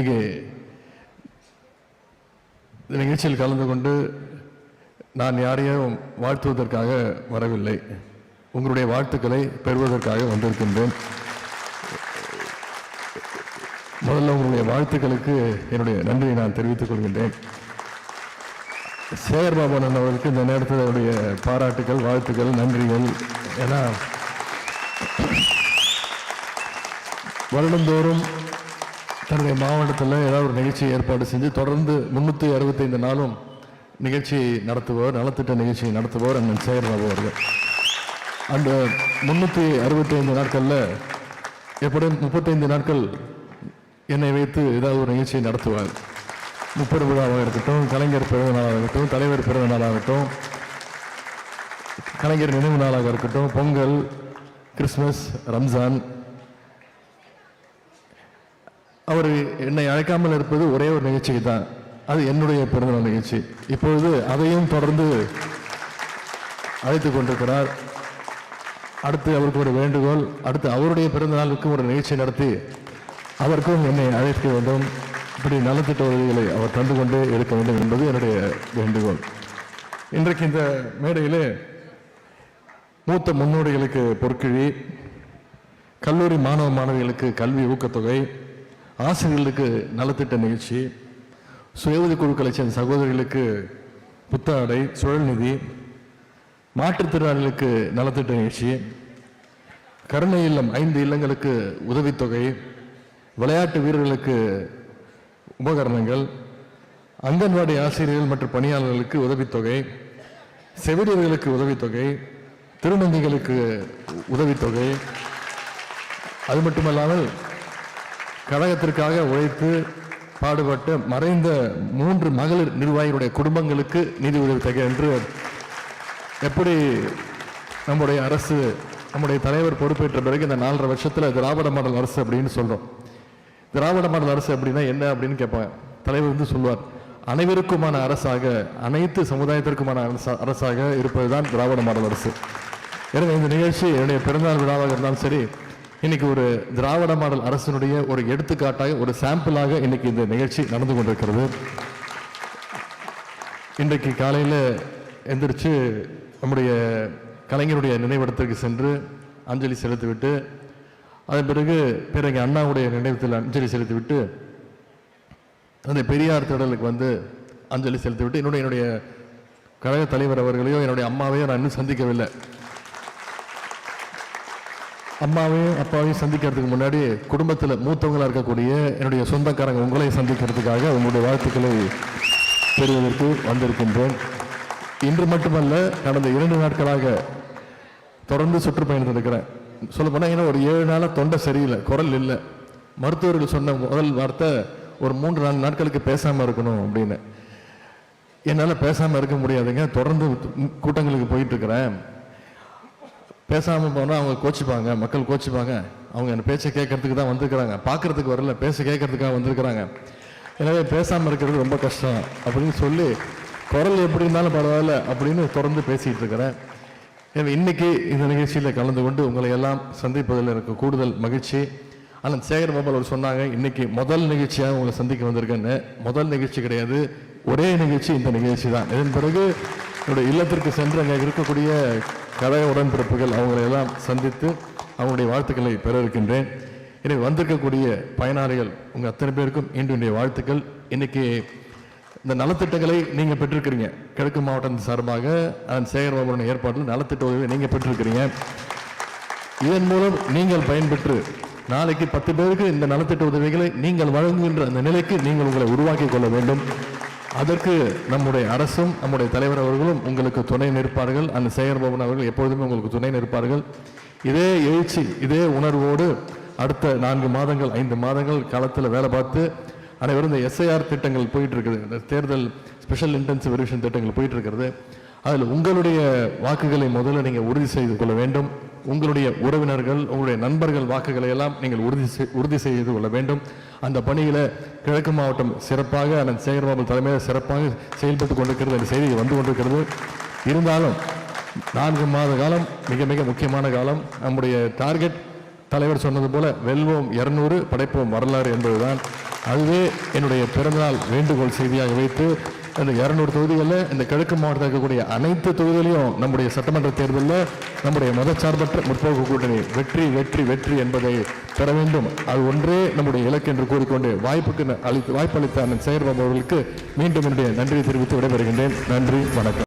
இன்னைக்கு இந்த நிகழ்ச்சியில் கலந்து கொண்டு நான் யாரையும் வாழ்த்துவதற்காக வரவில்லை, உங்களுடைய வாழ்த்துக்களை பெறுவதற்காக வந்திருக்கின்றேன். முதல்ல உங்களுடைய வாழ்த்துக்களுக்கு என்னுடைய நன்றியை நான் தெரிவித்துக் கொள்கின்றேன். சேகர் பாபு அண்ணன் அவர்களுக்கு இந்த நேரத்தில் அவருடைய பாராட்டுகள், வாழ்த்துக்கள், நன்றிகள். ஏன்னா வருடந்தோறும் தன்னுடைய மாவட்டத்தில் ஏதாவது ஒரு நிகழ்ச்சியை ஏற்பாடு செஞ்சு தொடர்ந்து 365 நாளும் நிகழ்ச்சியை நடத்துபவர், நலத்திட்ட நிகழ்ச்சியை நடத்துபவர் அண்ணன் சேகர் பாபு அவர்கள். அந்த 365 நாட்களில் எப்படியும் 35 நாட்கள் என்னை வைத்து ஏதாவது ஒரு நிகழ்ச்சியை நடத்துவார். 30 விழாவாக இருக்கட்டும், கலைஞர் பிறந்த நாளாக இருக்கட்டும், தலைவர் பிறந்த நாளாகட்டும், கலைஞர் நினைவு நாளாக இருக்கட்டும், பொங்கல், கிறிஸ்மஸ், ரம்ஜான். அவர் என்னை அழைக்காமல் இருப்பது ஒரே ஒரு நிகழ்ச்சிக்கு தான், அது என்னுடைய பிறந்தநாள் நிகழ்ச்சி. இப்பொழுது அதையும் தொடர்ந்து அழைத்துக் கொண்டிருக்கிறார். அடுத்து அவருக்கு ஒரு வேண்டுகோள், அடுத்து அவருடைய பிறந்த நாளுக்கு ஒரு நிகழ்ச்சி நடத்தி அதற்கும் என்னை அழைக்க வேண்டும். இப்படி நலத்திட்ட உதவிகளை அவர் தந்து கொண்டே இருக்க வேண்டும் என்பது என்னுடைய வேண்டுகோள். இன்றைக்கு இந்த மேடையிலே மூத்த முன்னோடிகளுக்கு பொற்கிழி, கல்லூரி மாணவ மாணவிகளுக்கு கல்வி ஊக்கத்தொகை, ஆசிரியர்களுக்கு நலத்திட்ட நிகழ்ச்சி, சுய உதவி குழுக்களை சேர்ந்த சகோதரிகளுக்கு புத்தாடை, சுழல் நிதி, மாற்றுத்திறனாளிகளுக்கு நலத்திட்ட நிகழ்ச்சி, கருணை இல்லம் 5 இல்லங்களுக்கு உதவித்தொகை, விளையாட்டு வீரர்களுக்கு உபகரணங்கள், அங்கன்வாடி ஆசிரியர்கள் மற்றும் பணியாளர்களுக்கு உதவித்தொகை, செவிலியர்களுக்கு உதவித்தொகை, திருநங்கைகளுக்கு உதவித்தொகை. அது மட்டுமல்லாமல் கழகத்திற்காக உழைத்து பாடுபட்ட மறைந்த 3 மகளிர் நிர்வாகிகளுடைய குடும்பங்களுக்கு நிதி உதவித்தொகை என்று எப்படி நம்முடைய அரசு, நம்முடைய தலைவர் பொறுப்பேற்ற பிறகு இந்த 4.5 வருஷத்தில் திராவிட மாடல் அரசு அப்படின்னு சொல்றோம். திராவிட மாடல் அரசு அப்படின்னா என்ன அப்படின்னு கேட்பாங்க. தலைவர் வந்து சொல்லுவார், அனைவருக்குமான அரசாக, அனைத்து சமுதாயத்திற்குமான அரசாக இருப்பதுதான் திராவிட மாடல் அரசு. எனவே இந்த நிகழ்ச்சி என்னுடைய பிறந்தநாள் விழாவாக இருந்தாலும் சரி, இன்னைக்கு ஒரு திராவிட மாடல் அரசினுடைய ஒரு எடுத்துக்காட்டாக, ஒரு சாம்பிளாக இன்னைக்கு இந்த நிகழ்ச்சி நடந்து கொண்டிருக்கிறது. இன்றைக்கு காலையில் எந்திரிச்சு நம்முடைய கலைஞருடைய நினைவிடத்திற்கு சென்று அஞ்சலி செலுத்திவிட்டு, அதன் பிறகு பிறகு அண்ணாவுடைய நினைவத்தில் அஞ்சலி செலுத்திவிட்டு, அந்த பெரியார் திடலுக்கு வந்து அஞ்சலி செலுத்திவிட்டு, என்னுடைய கழக தலைவர் அவர்களையோ என்னுடைய அம்மாவையோ நான் இன்னும் சந்திக்கவில்லை. அம்மாவையும் அப்பாவையும் சந்திக்கிறதுக்கு முன்னாடி குடும்பத்தில் மூத்தவங்களாக இருக்கக்கூடிய என்னுடைய சொந்தக்காரங்க உங்களை சந்திக்கிறதுக்காக உங்களுடைய வாழ்த்துக்களை பெறுவதற்கு வந்திருக்கின்றேன். இன்று மட்டுமல்ல, கடந்த 2 நாட்களாக தொடர்ந்து சுற்றுப்பயணத்தில் இருக்கிறேன். சொல்ல போனால் இன்னும் ஒரு 7 நாளாக தொண்டை சரியில்லை, குரல் இல்லை. மருத்துவர்கள் சொன்ன முதல் வார்த்தை ஒரு 3-4 நாட்களுக்கு பேசாமல் இருக்கணும் அப்படின்னு. என்னால் பேசாமல் இருக்க முடியாதுங்க, தொடர்ந்து கூட்டங்களுக்கு போயிட்டு இருக்கிறேன். பேசாமல் போனால் அவங்க கோச்சிப்பாங்க, மக்கள் கோச்சிப்பாங்க. அவங்க என் பேச்சை கேட்கறதுக்கு தான் வந்திருக்கிறாங்க, பார்க்கறதுக்கு வரல, பேச கேட்கறதுக்காக வந்திருக்கிறாங்க. எனவே பேசாமல் இருக்கிறது ரொம்ப கஷ்டம் அப்படின்னு சொல்லி, குரல் எப்படி இருந்தாலும் பரவாயில்ல அப்படின்னு தொடர்ந்து பேசிகிட்டு இருக்கிறேன். எனவே இன்னைக்கு இந்த நிகழ்ச்சியில் கலந்து கொண்டு உங்களை எல்லாம் சந்திப்பதில் எனக்கு கூடுதல் மகிழ்ச்சி. ஆனால் சேகர் பாபு அவர் சொன்னாங்க, இன்னைக்கு முதல் நிகழ்ச்சியாக உங்களை சந்திக்க வந்திருக்கேன்னு. முதல் நிகழ்ச்சி கிடையாது, ஒரே நிகழ்ச்சி இந்த நிகழ்ச்சி தான். இதன் பிறகு என்னுடைய இல்லத்திற்கு சென்று அங்கே இருக்கக்கூடிய கழக உடன்பிறப்புகள் அவங்களையெல்லாம் சந்தித்து அவங்களுடைய வாழ்த்துக்களை பெற இருக்கின்றேன். எனவே வந்திருக்கக்கூடிய பயனாளிகள் உங்கள் அத்தனை பேருக்கும் என்னுடைய வாழ்த்துக்கள். இன்னைக்கு இந்த நலத்திட்டங்களை நீங்கள் பெற்றிருக்கிறீங்க. கிழக்கு மாவட்டத்தின் சார்பாக அதன் சேகர் பாபுடைய ஏற்பாட்டில் நலத்திட்ட உதவி நீங்கள் பெற்றிருக்கிறீங்க. இதன் மூலம் நீங்கள் பயன்பெற்று நாளைக்கு 10 பேருக்கு இந்த நலத்திட்ட உதவிகளை நீங்கள் வழங்குகின்ற அந்த நிலைக்கு நீங்கள் உங்களை உருவாக்கி கொள்ள வேண்டும். அதற்கு நம்முடைய அரசும் நம்முடைய தலைவர் அவர்களும் உங்களுக்கு துணை நிற்பார்கள். அந்த சேகர் பாபு அவர்கள் எப்பொழுதுமே உங்களுக்கு துணை நிற்பார்கள். இதே எழுச்சி, இதே உணர்வோடு அடுத்த 4 மாதங்கள் 5 மாதங்கள் காலத்தில் வேலை பார்த்து அனைவரும் இந்த எஸ்ஐஆர் திட்டங்கள் போயிட்டு இருக்குது, இந்த தேர்தல் ஸ்பெஷல் இன்டென்சிவ் வெரிஃபிகேஷன் திட்டங்கள் போயிட்டு இருக்கிறது. அதில் உங்களுடைய வாக்குகளை முதல்ல நீங்கள் உறுதி செய்து கொள்ள வேண்டும். உங்களுடைய உறவினர்கள், உங்களுடைய நண்பர்கள் வாக்குகளை எல்லாம் நீங்கள் உறுதி செய்து கொள்ள வேண்டும். அந்த பணியில் கிழக்கு மாவட்டம் சிறப்பாக அண்ணன் சேகர் பாபு தலைமையில் சிறப்பாக செயல்பட்டு கொண்டிருக்கிறது என்ற செய்தி வந்து கொண்டிருக்கிறது. இருந்தாலும் 4 மாத காலம் மிக மிக முக்கியமான காலம். நம்முடைய டார்கெட் தலைவர் சொன்னது போல வெல்வோம் 200 படைப்போம் வரலாறு என்பதுதான். அதுவே என்னுடைய பிறந்தநாள் வேண்டுகோள் செய்தியாக வைத்து இந்த 200 தொகுதிகளில் இந்த கிழக்கு மாவட்டத்தில் இருக்கக்கூடிய அனைத்து தொகுதிகளையும் நம்முடைய சட்டமன்ற தேர்தலில் நம்முடைய மதச்சார்பற்ற முற்போக்கு கூட்டணி வெற்றி வெற்றி வெற்றி என்பதை பெற வேண்டும். அது ஒன்றே நம்முடைய இலக்கு என்று கூறிக்கொண்டு வாய்ப்பளித்த அண்ணன் சேகர்பாபு அவர்களுக்கு மீண்டும் என்னுடைய நன்றியை தெரிவித்து விடைபெறுகின்றேன். நன்றி, வணக்கம்.